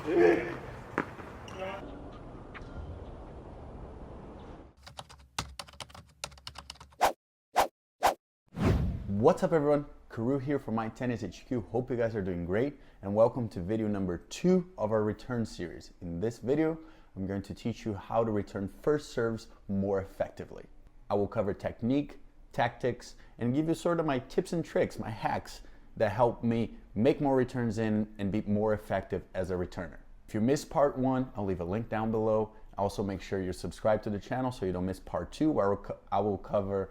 What's up everyone, Karu here from My Tennis HQ. Hope you guys are doing great and welcome to video number 2 of our return series. In this video, I'm going to teach you how to return first serves more effectively. I will cover technique, tactics, and give you sort of my tips and tricks, my hacks that help me make more returns in and be more effective as a returner. If you missed part 1, I'll leave a link down below. Also make sure you're subscribed to the channel so you don't miss part 2 where I will cover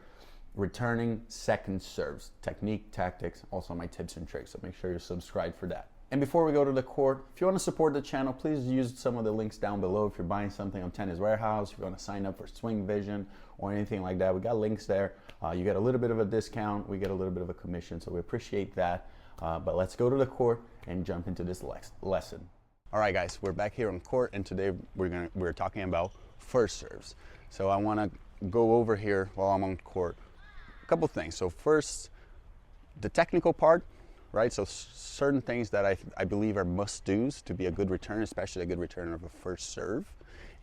returning second serves, technique, tactics, also my tips and tricks. So make sure you're subscribed for that. And before we go to the court, if you want to support the channel, please use some of the links down below. If you're buying something on Tennis Warehouse, if you want to sign up for Swing Vision or anything like that, we got links there. You get a little bit of a discount, we get a little bit of a commission, so we appreciate that. But let's go to the court and jump into this lesson. All right, guys, we're back here on court, and today we're talking about first serves. So I want to go over here while I'm on court. A couple things. So first, the technical part, right? So certain things that I believe are must-dos to be a good return, especially a good return of a first serve.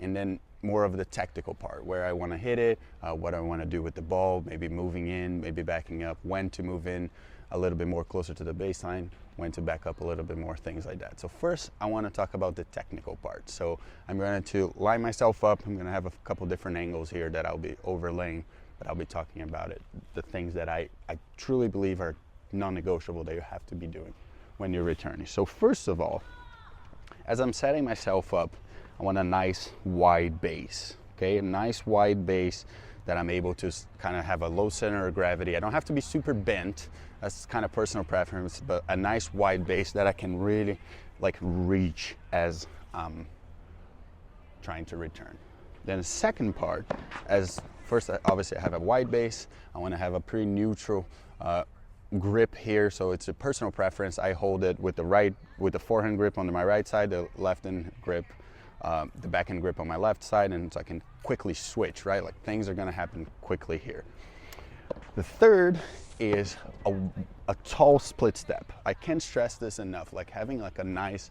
And then more of the tactical part, where I want to hit it, what I want to do with the ball, maybe moving in, maybe backing up, when to move in a little bit more closer to the baseline, when to back up a little bit more, things like that. So first, I want to talk about the technical part. So I'm going to line myself up. I'm going to have a couple different angles here that I'll be overlaying, but I'll be talking about it, the things that I truly believe are non-negotiable that you have to be doing when you're returning. So first of all, as I'm setting myself up, I want a nice wide base, okay? A nice wide base that I'm able to kind of have a low center of gravity. I don't have to be super bent, that's kind of personal preference, but a nice wide base that I can really like reach as I'm trying to return. Then the second part, first, obviously I have a wide base. I want to have a pretty neutral grip here, so it's a personal preference. I hold it with the forehand grip on my right side, the left hand grip, the backhand grip on my left side, and so I can quickly switch, right? Like things are going to happen quickly here. The third is a tall split step. I can't stress this enough. Like having like a nice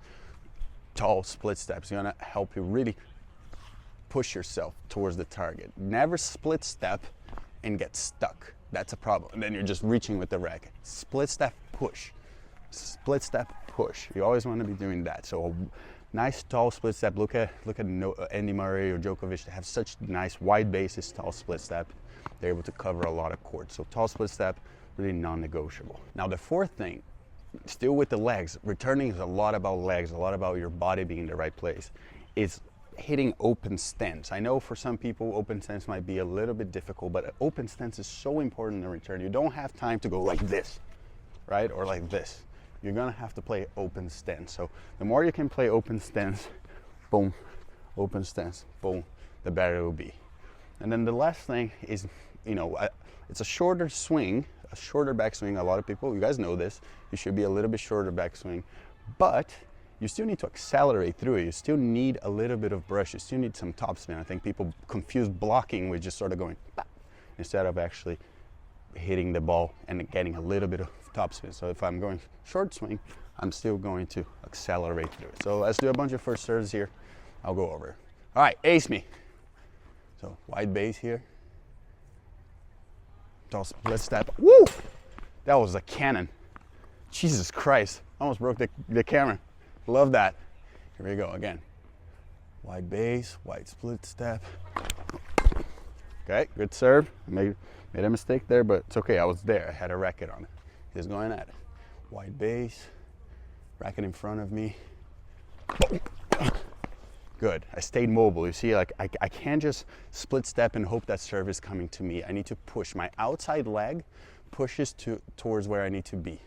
tall split step is going to help you really push yourself towards the target. Never split step and get stuck. That's a problem. And then you're just reaching with the racket. Split step, push. Split step, push. You always want to be doing that. So a nice tall split step. Look at Andy Murray or Djokovic. They have such nice wide bases, tall split step. They're able to cover a lot of court. So tall split step, really non-negotiable. Now the fourth thing, still with the legs. Returning is a lot about legs, a lot about your body being in the right place. Is hitting open stance. I know for some people open stance might be a little bit difficult, but open stance is so important in return. You don't have time to go like this, right? Or like this. You're gonna have to play open stance. So the more you can play open stance, boom, open stance, boom, the better it will be. And then the last thing is, it's a shorter swing, a shorter backswing. A lot of people, you guys know this, you should be a little bit shorter backswing, but you still need to accelerate through it. You still need a little bit of brush. You still need some topspin. I think people confuse blocking with just sort of going bah, instead of actually hitting the ball and getting a little bit of topspin. So if I'm going short swing, I'm still going to accelerate through it. So let's do a bunch of first serves here. I'll go over. All right, ace me. So wide base here. Tall split step. Woo! That was a cannon. Jesus Christ. Almost broke the camera. Love that. Here we go again. Wide base, wide split step. Okay, good serve. Made a mistake there, but it's okay. I was there. I had a racket on it. He's going at it. Wide base, racket in front of me. Good. I stayed mobile. You see, like I can't just split step and hope that serve is coming to me. I need to push. My outside leg pushes towards where I need to be.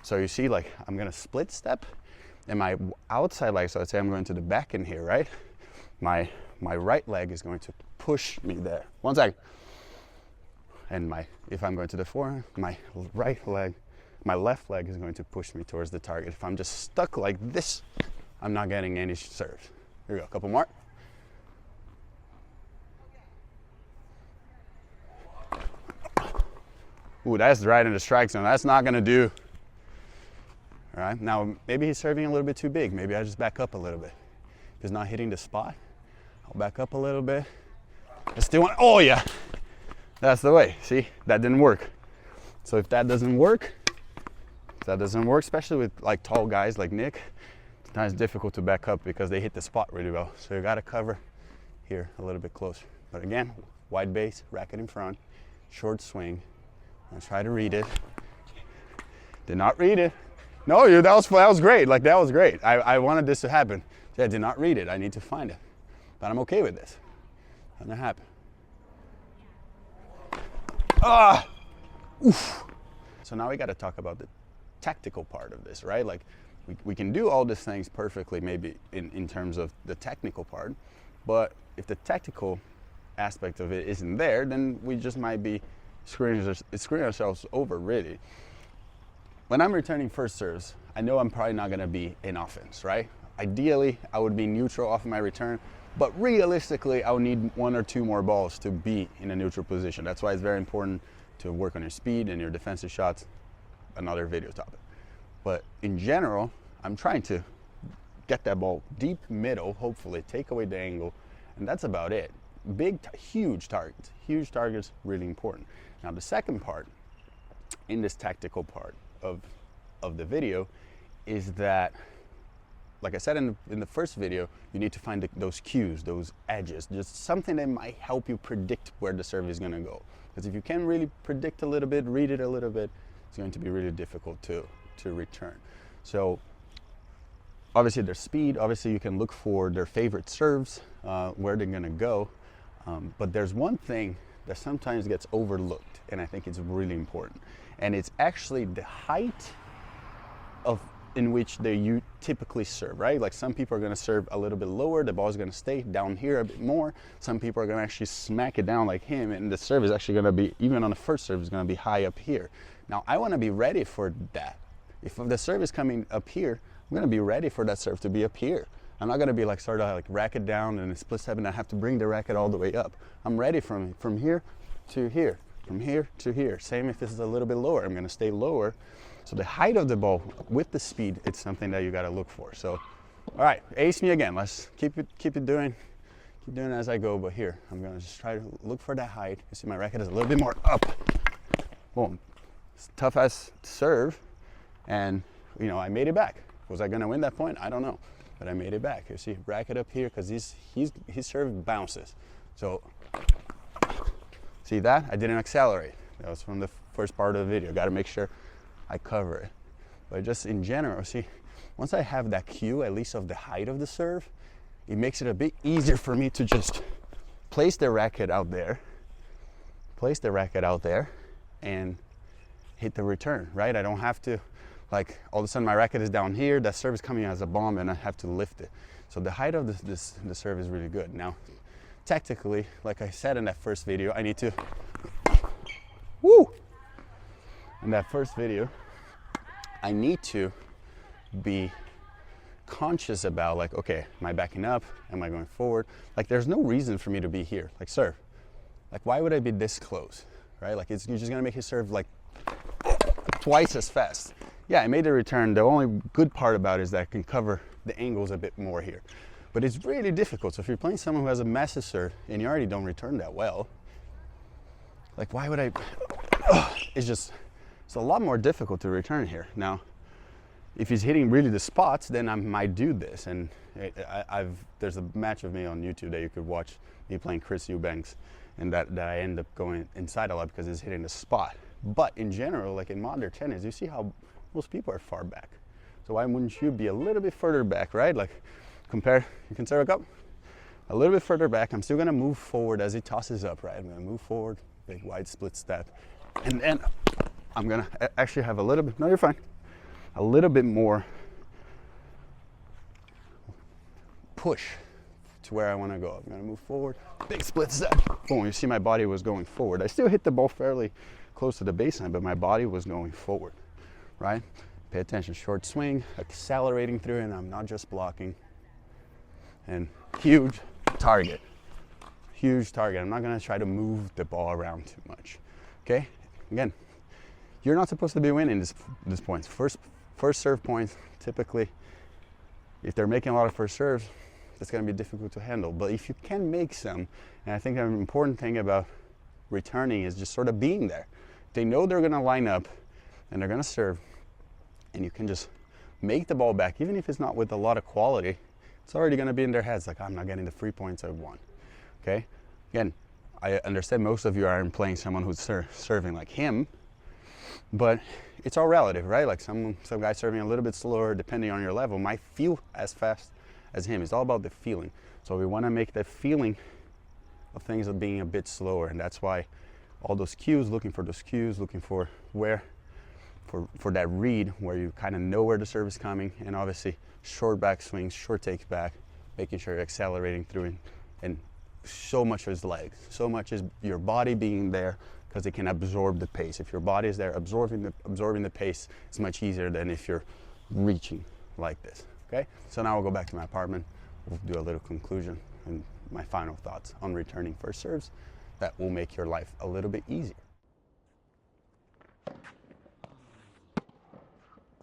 So you see, like I'm gonna split step, and my outside leg, so let's say I'm going to the back end here, right? My right leg is going to push me there. One second. And if I'm going to the forehand, my left leg is going to push me towards the target. If I'm just stuck like this, I'm not getting any serves. Here we go, a couple more. Ooh, that's right in the strike zone. That's not gonna do. All right, now maybe he's serving a little bit too big. Maybe I just back up a little bit. If he's not hitting the spot, I'll back up a little bit. I still want, oh yeah, that's the way. See, that didn't work. So if that doesn't work, especially with like tall guys like Nick, sometimes it's difficult to back up because they hit the spot really well. So you gotta cover here a little bit closer. But again, wide base, racket in front, short swing. Let's try to read it. Did not read it. No, that was great. Like that was great. I wanted this to happen. I did not read it. I need to find it. But I'm okay with this. It's gonna happen. Ah! Oof. So now we got to talk about the tactical part of this, right? Like we can do all these things perfectly maybe in terms of the technical part, but if the tactical aspect of it isn't there, then we just might be screwing ourselves over really. When I'm returning first serves, I know I'm probably not going to be in offense, right? Ideally, I would be neutral off of my return, but realistically, I would need 1 or 2 more balls to be in a neutral position. That's why it's very important to work on your speed and your defensive shots, another video topic. But in general, I'm trying to get that ball deep middle, hopefully take away the angle, and that's about it. Huge targets, really important. Now the second part, in this tactical part of the video, is that, like I said in the first video, you need to find those cues, those edges, just something that might help you predict where the serve is going to go. Because if you can really predict a little bit, read it a little bit, it's going to be really difficult to return. So obviously their speed, obviously you can look for their favorite serves, where they're going to go. But there's one thing that sometimes gets overlooked, and I think it's really important. And it's actually the height in which you typically serve, right? Like some people are going to serve a little bit lower, the ball is going to stay down here a bit more. Some people are going to actually smack it down like him, and the serve is actually going to be, even on the first serve, is going to be high up here. Now I want to be ready for that. If the serve is coming up here, I'm going to be ready for that serve to be up here. I'm not going to be like sort of like racket down and a split step and I have to bring the racket all the way up. I'm ready from here to here, from here to here. Same if this is a little bit lower, I'm going to stay lower. So the height of the ball with the speed, it's something that you got to look for. So, all right, ace me again. Let's keep doing as I go. But here, I'm going to just try to look for that height. You see my racket is a little bit more up. Boom. It's tough as serve, and you know I made it back. Was I going to win that point? I don't know, but I made it back. You see racket up here because his serve bounces. So see that? I didn't accelerate. That was from the first part of the video. Got to make sure I cover it. But just in general, see, once I have that cue, at least of the height of the serve, it makes it a bit easier for me to just place the racket out there, and hit the return, right? I don't have to, like, all of a sudden my racket is down here, that serve is coming as a bomb, and I have to lift it. So the height of the serve is really good. Now, tactically, like I said in that first video, I need to, in that first video, I need to be conscious about, like, okay, am I backing up? Am I going forward? Like, there's no reason for me to be here. Like, serve. Like, why would I be this close, right? Like, you're just gonna make his serve like twice as fast. Yeah, I made the return. The only good part about it is that I can cover the angles a bit more here. But it's really difficult. So if you're playing someone who has a massive serve and you already don't return that well, like, why would I? It's a lot more difficult to return here. Now, if he's hitting really the spots, then I might do this. And there's a match of me on YouTube that you could watch, me playing Chris Eubanks, and that I end up going inside a lot because he's hitting the spot. But in general, like in modern tennis, you see how most people are far back. So why wouldn't you be a little bit further back, right? Like you can serve up a little bit further back. I'm still gonna move forward as he tosses up, right? I'm gonna move forward, big wide split step. And then I'm gonna actually have a little bit, no, you're fine. A little bit more push to where I wanna go. I'm gonna move forward, big split step. Boom, you see my body was going forward. I still hit the ball fairly close to the baseline, but my body was going forward, right? Pay attention, short swing, accelerating through it, and I'm not just blocking. And huge target. I'm not gonna try to move the ball around too much, okay? Again, you're not supposed to be winning this point. first serve points, typically, if they're making a lot of first serves, it's going to be difficult to handle. But if you can make some, and I think an important thing about returning is just sort of being there. They know they're going to line up and they're going to serve, and you can just make the ball back, even if it's not with a lot of quality. It's already going to be in their heads, like, I'm not getting the 3 points I want. Okay? Again, I understand most of you aren't playing someone who's serving like him, but it's all relative, right? Like some guy serving a little bit slower, depending on your level, might feel as fast as him. It's all about the feeling. So we want to make the feeling of things of being a bit slower, and that's why all those cues, looking for those cues, looking for where, for that read where you kind of know where the serve is coming, and obviously short back swings, short takes back, making sure you're accelerating through it, and so much is legs, so much is your body being there because it can absorb the pace. If your body is there absorbing the pace, it's much easier than if you're reaching like this. Okay, so now we'll go back to my apartment. We'll do a little conclusion and my final thoughts on returning first serves that will make your life a little bit easier.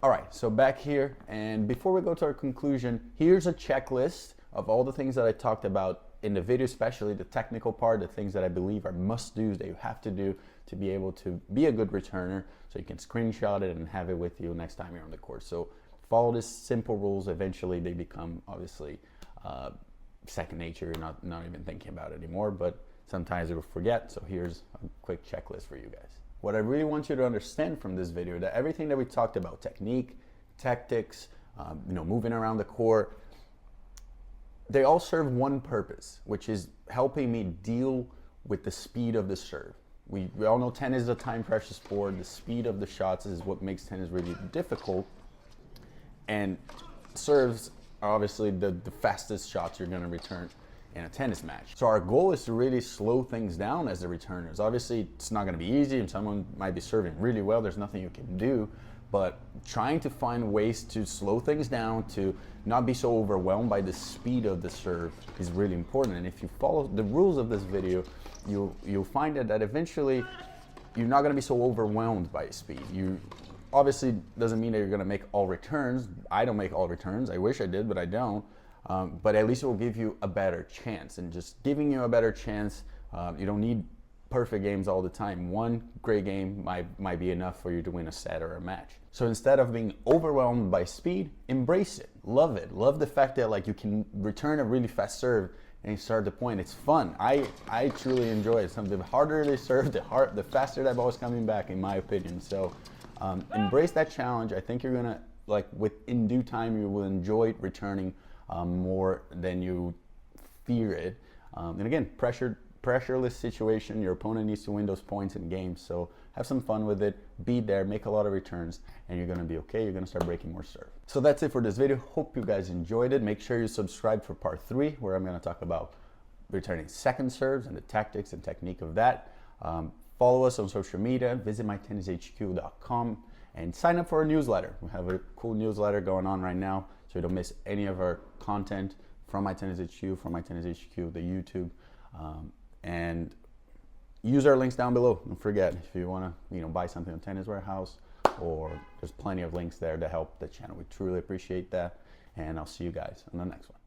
All right, so back here, and before we go to our conclusion, here's a checklist of all the things that I talked about in the video, especially the technical part, the things that I believe are must-dos that you have to do to be able to be a good returner, so you can screenshot it and have it with you next time you're on the course. So follow these simple rules. Eventually they become obviously second nature. You're not even thinking about it anymore, but sometimes you'll forget. So here's a quick checklist for you guys. What I really want you to understand from this video, that everything that we talked about, technique, tactics, moving around the court, they all serve one purpose, which is helping me deal with the speed of the serve. We all know tennis is a time pressure sport. The speed of the shots is what makes tennis really difficult. And serves are obviously the fastest shots you're going to return in a tennis match. So our goal is to really slow things down as the returners. Obviously, it's not going to be easy, and someone might be serving really well. There's nothing you can do. But trying to find ways to slow things down, to not be so overwhelmed by the speed of the serve is really important. And if you follow the rules of this video, you'll find that eventually you're not going to be so overwhelmed by speed. You obviously doesn't mean that you're going to make all returns. I don't make all returns. I wish I did, but I don't. But at least it will give you a better chance. And just giving you a better chance, you don't need perfect games all the time. One great game might be enough for you to win a set or a match. So instead of being overwhelmed by speed, embrace it, love it. Love the fact that like you can return a really fast serve and you start the point. It's fun. I truly enjoy it. The harder they serve, the faster that ball is coming back, in my opinion. So embrace that challenge. I think you're gonna, in due time, you will enjoy returning more than you fear it. And again, pressureless situation. Your opponent needs to win those points in games, so have some fun with it, be there, make a lot of returns, and you're going to be okay. You're going to start breaking more serve. So that's it for this video. Hope you guys enjoyed it. Make sure you subscribe for part 3, where I'm going to talk about returning second serves and the tactics and technique of that. Follow us on social media, visit mytennishq.com, and sign up for our newsletter. We have a cool newsletter going on right now, so you don't miss any of our content from My Tennis HQ, from My Tennis HQ, the YouTube. And use our links down below. Don't forget, if you want to buy something on Tennis Warehouse, or there's plenty of links there to help the channel. We truly appreciate that, and I'll see you guys on the next one.